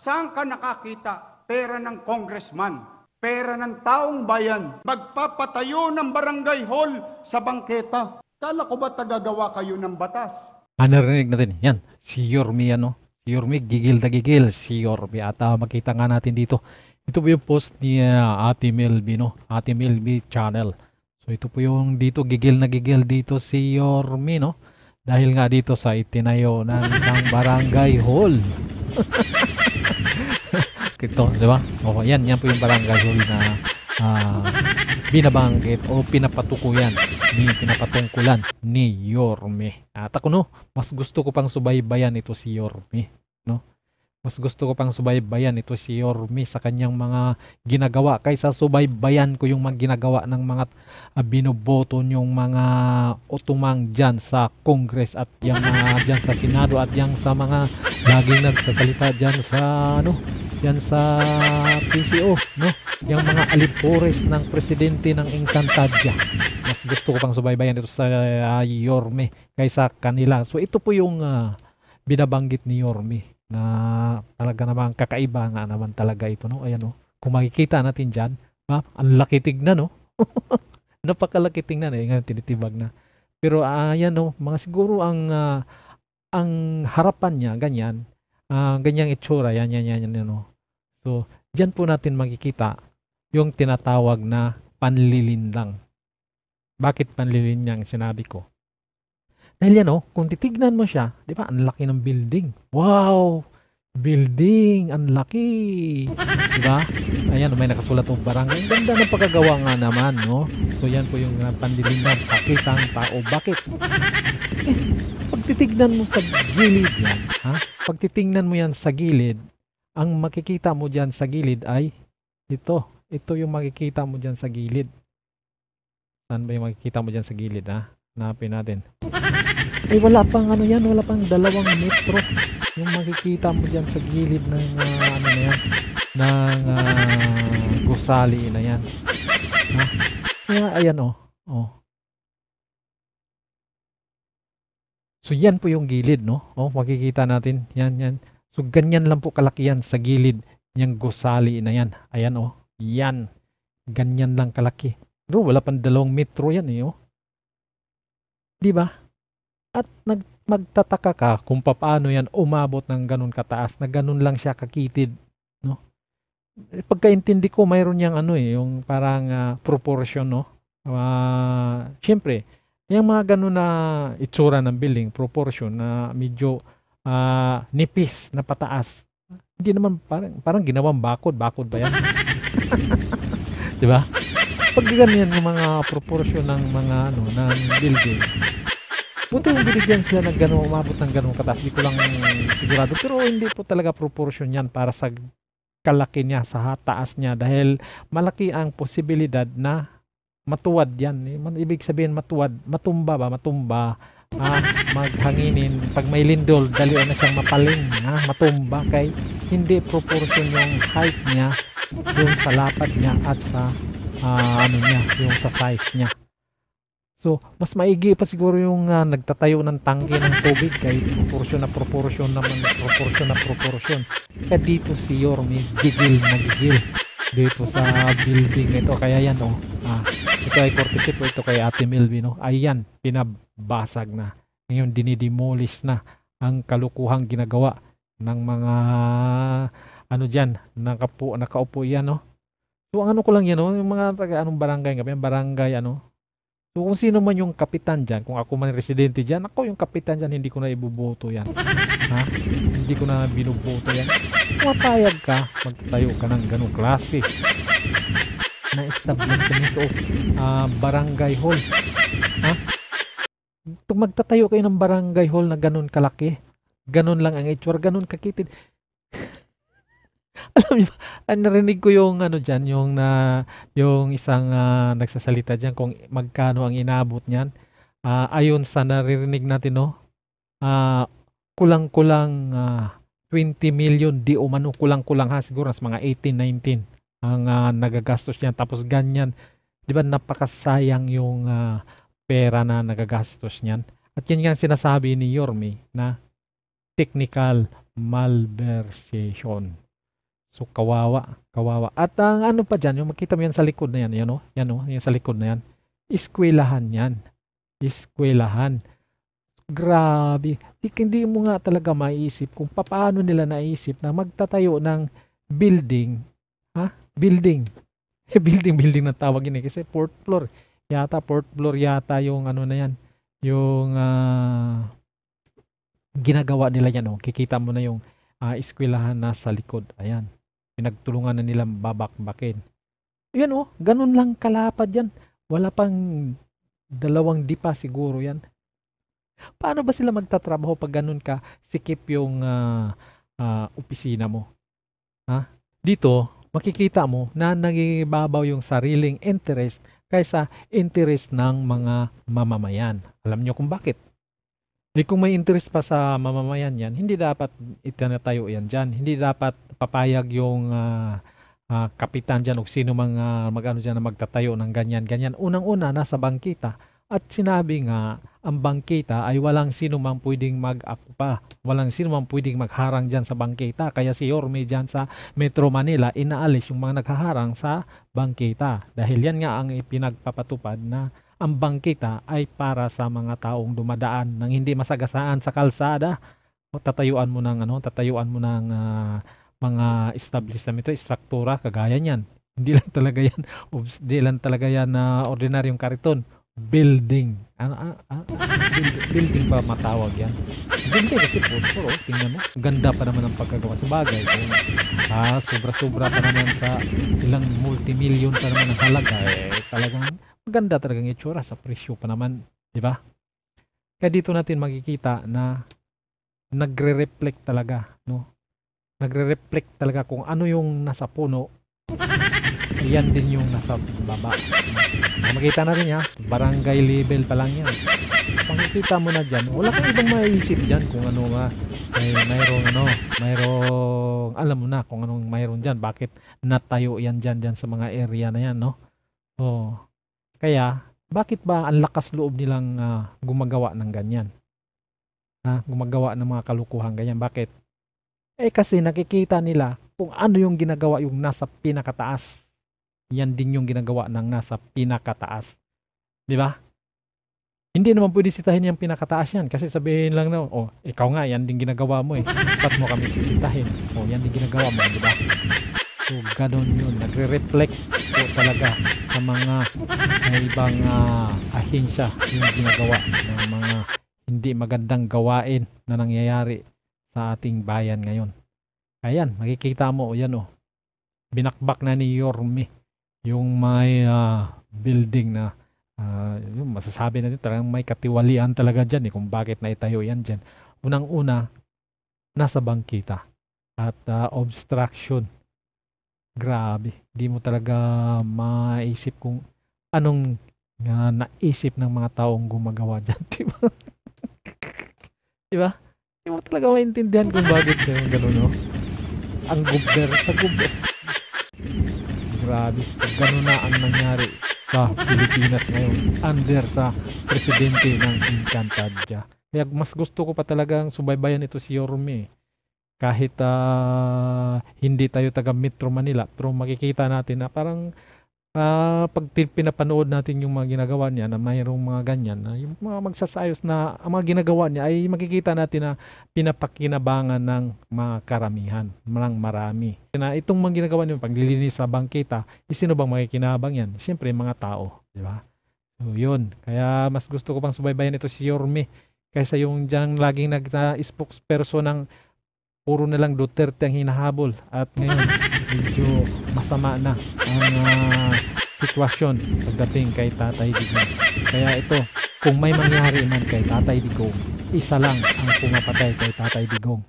Saan ka nakakita? Pera ng congressman, pera ng taong bayan. Magpapatayo ng barangay hall sa bangketa. Kala ko ba tagagawa kayo ng batas? Narinig natin, yan, si Yorme ano, si Yorme gigil na gigil, si Yorme at makita nga natin dito. Ito po yung post ni Ate Melby, no? Ate Melby channel. So ito po yung dito, gigil na gigil dito si Yorme, no? Dahil nga dito sa itinayo ng isang barangay hall. Ito, di ba? O, yan po yung barangay hall na binabanggit o pinapatukuyan pinapatungkulan ni Yorme. At ako no, mas gusto ko pang subaybayan ito si Yorme, no? Mas gusto ko pang subaybayan ito si Yorme sa kanyang mga ginagawa kaysa subaybayan ko yung mga ginagawa ng mga binoboto yung mga utumang dyan sa Congress at yung mga dyan sa Senado at yung sa mga laging nagsasalita dyan sa ano, dyan sa PCO, no? Yung mga alipores ng presidente ng Encantadia. Mas gusto ko pang subaybayan ito sa Yorme kaysa kanila. So ito po yung binabanggit ni Yorme na talaga namang kakaiba nga naman talaga ito, no? Ayan, no? Kung makikita natin dyan, ang laki tignan, no? Napakalaki tingnan, nga tinitibag na. Pero ayan, no? Mga siguro ang harapan niya, ganyan, ganyang itsura, yan, no? So, dyan po natin makikita yung tinatawag na panlilinlang. Bakit panlilinlang sinabi ko? Dahil yan, kung titignan mo siya, di ba, ang laki ng building. Wow! Building, ang laki. Di ba? Ayan, may nakasulat ng barangay. Ang ganda ng pagkagawa nga naman, no? So, yan po yung panlilinlang pakitang tao. Bakit? Pag titignan mo sa gilid yan, Pag titignan mo yan sa gilid, ang makikita mo dyan sa gilid ay ito. Ito yung makikita mo dyan sa gilid. Saan ba yung makikita mo dyan sa gilid, Hanapin natin. Ay, wala pang ano yan, wala pang 2 metro. Yung makikita mo dyan sa gilid ng ano na yan, ng gusali na yan. Kaya, ayan, So, yan po yung gilid, no? Makikita natin. Yan. So, ganyan lang po kalaki yan sa gilid niyang gusali na yan. Ayan, Yan. Ganyan lang kalaki. Pero wala pang 2 metro yan, Di ba? At magtataka ka kung paano yan umabot ng ganun kataas, na ganun lang siya kakitid, no? Pagkaintindi ko, mayroon yang yung parang proportion, no? Siyempre, yung mga ganun na itsura ng building, proportion na medyo nipis na pataas. Hindi naman parang ginawang bakod ba yan? 'Di ba? Pag ganyan yung mga proportion ng mga ng building. Buti yung binigyan sila ng ganun, umabot ng ganun kataas. Hindi ko lang sigurado, pero hindi po talaga proportion yan para sa kalaki niya, sa taas niya, dahil malaki ang posibilidad na matuwad yan. Ibig sabihin matuwad, matumba, maghanginin. Pag may lindol, dali na siyang mapaling, matumba, kay hindi proportion yung height niya yung sa lapad niya at sa yung sa size niya. So, mas maigi pa siguro yung nagtatayo ng tangke ng tubig, kay proportion naman, proportion. Kaya dito si Yorme gigil dito sa building ito. Kaya yan, ito ay courtesy po ito kay Ate Melby, no? Ayan, pinabasag na. Ngayon, dinidemolish na ang kalukuhang ginagawa ng mga dyan, nakaupo yan, no? So, ang ko lang yan, yung mga barangay, so, kung sino man yung kapitan dyan, kung ako man residente dyan, ako yung kapitan dyan, hindi ko na ibuboto yan. Hindi ko na binuboto yan. Mapayag ka, magtayo ka ng ganong klase na establishment o barangay hall. Kung magtatayo kayo ng barangay hall na ganon kalaki, ganon lang ang itsura, ganon kakitid. Alam niyo, narinig ko yung dyan, yung isang nagsasalita dyan kung magkano ang inabot niyan. Ayon sa naririnig natin, kulang-kulang 20 million di umano, kulang-kulang siguro mas mga 18, 19 ang nagagastos niyan. Tapos ganyan, di ba, napakasayang yung pera na nagagastos niyan. At yan nga sinasabi ni Yorme na technical malversation. So kawawa, kawawa. At ang ano pa diyan, yung makita mo yan sa likod na yan, yan oh, yan oh, yan sa likod na yan. Eskwelahan yan. Eskwelahan. Grabe. Hindi mo nga talaga maiisip kung paano nila naisip na magtatayo ng building. Ha? Building. Building na tawag yun eh. Kasi fourth floor. Fourth floor yata yung ano na yan. Yung ginagawa nila yan. Oh. Kikita mo na yung eskwelahan nasa likod. Ayan. Pinagtulungan na nilang babakbakin. Yan oh. Ganun lang kalapad yan. Wala pang 2 dipa siguro yan. Paano ba sila magtatrabaho pag ganun ka sikip yung opisina mo? Ha? Dito, makikita mo na nagibabaw yung sariling interest kaysa interest ng mga mamamayan. Alam nyo kung bakit? Kung may interest pa sa mamamayan yan, hindi dapat itinatayo yan dyan. Hindi dapat papayag yung kapitan dyan o sino mag-ano dyan na magtatayo ng ganyan-ganyan. Unang-una, nasa bangkita. At sinabi nga, ang bangkita ay walang sino mang pwedeng mag-akupa. Walang sino mang pwedeng magharang dyan sa bangkita. Kaya si Yorme dyan sa Metro Manila, inaalis yung mga naghaharang sa bangkita. Dahil yan nga ang ipinagpapatupad na ang bangkita ay para sa mga taong dumadaan ng hindi masagasaan sa kalsada. O tatayuan mo ng mga establishment, struktura, kagaya niyan. Hindi lang talaga yan na ordinaryong kariton. Building. Building ba matawag yan? Building kasi po, tingnan mo. Ganda pa naman ang pagkagawa sa bagay. Sobra-sobra pa naman sa ilang multimillion pa naman ang halaga. Talagang maganda talagang itsura sa presyo pa naman. Diba? Kaya dito natin makikita na nagre-reflect talaga. No? Nagre-reflect talaga kung ano yung nasa puno. Yan din yung nasa baba. Makikita natin yan, barangay level pa lang yan. Makikita mo na dyan, wala kang ibang maiisip dyan kung ano nga, mayroong, alam mo na kung anong mayroon dyan, bakit natayo yan dyan sa mga area na yan, no? Kaya, bakit ba ang lakas loob nilang gumagawa ng ganyan? Gumagawa ng mga kalukuhan ganyan, bakit? Kasi nakikita nila kung ano yung ginagawa yung nasa pinakataas. Yan din yung ginagawa ng nasa pinakataas. Di ba? Hindi naman pwede sitahin yung pinakataas yan. Kasi sabihin lang na, ikaw nga, yan din ginagawa mo eh. Ba't mo kami sisitahin? Yan din ginagawa mo, di ba? So, ganun yun. Nagre-reflect po talaga sa mga ibang ahensya yung ginagawa ng mga hindi magandang gawain na nangyayari sa ating bayan ngayon. Ayan, makikita mo, yan binakbak na ni Yorme yung may building na yung masasabi natin talagang may katiwalian talaga dyan kung bakit naitayo yan dyan. Unang-una, nasa bangkita at obstruction. Grabe, di mo talaga maisip kung anong naisip ng mga taong gumagawa dyan. Diba? Diba? Di mo talaga maintindihan kung bakit yung gano'n, no? Ang sa gobyerno. Grabe, gano'n na ang nangyari sa Pilipinas ngayon under sa presidente ng Encantadia. Kaya mas gusto ko pa talagang subaybayan ito si Yorme. Kahit hindi tayo taga Metro Manila, pero makikita natin na parang pag pinapanood natin yung mga ginagawa niya na mayroong mga ganyan, na yung mga magsasayos na ang mga ginagawa niya ay makikita natin na pinapakinabangan ng mga karamihan, marami. Na itong mga ginagawa niya, paglilinis sa bangkita, sino bang makikinabang yan? Siyempre, mga tao, di ba? So, yun. Kaya mas gusto ko pang subaybayan ito si Yorme kaysa yung dyan laging nag-spokesperson ng puro na lang Duterte ang hinahabol. At ngayon, medyo masama na ang sitwasyon pagdating kay Tatay Digong. Kaya ito, kung may mangyari man kay Tatay Digong, isa lang ang pumapatay kay Tatay Digong.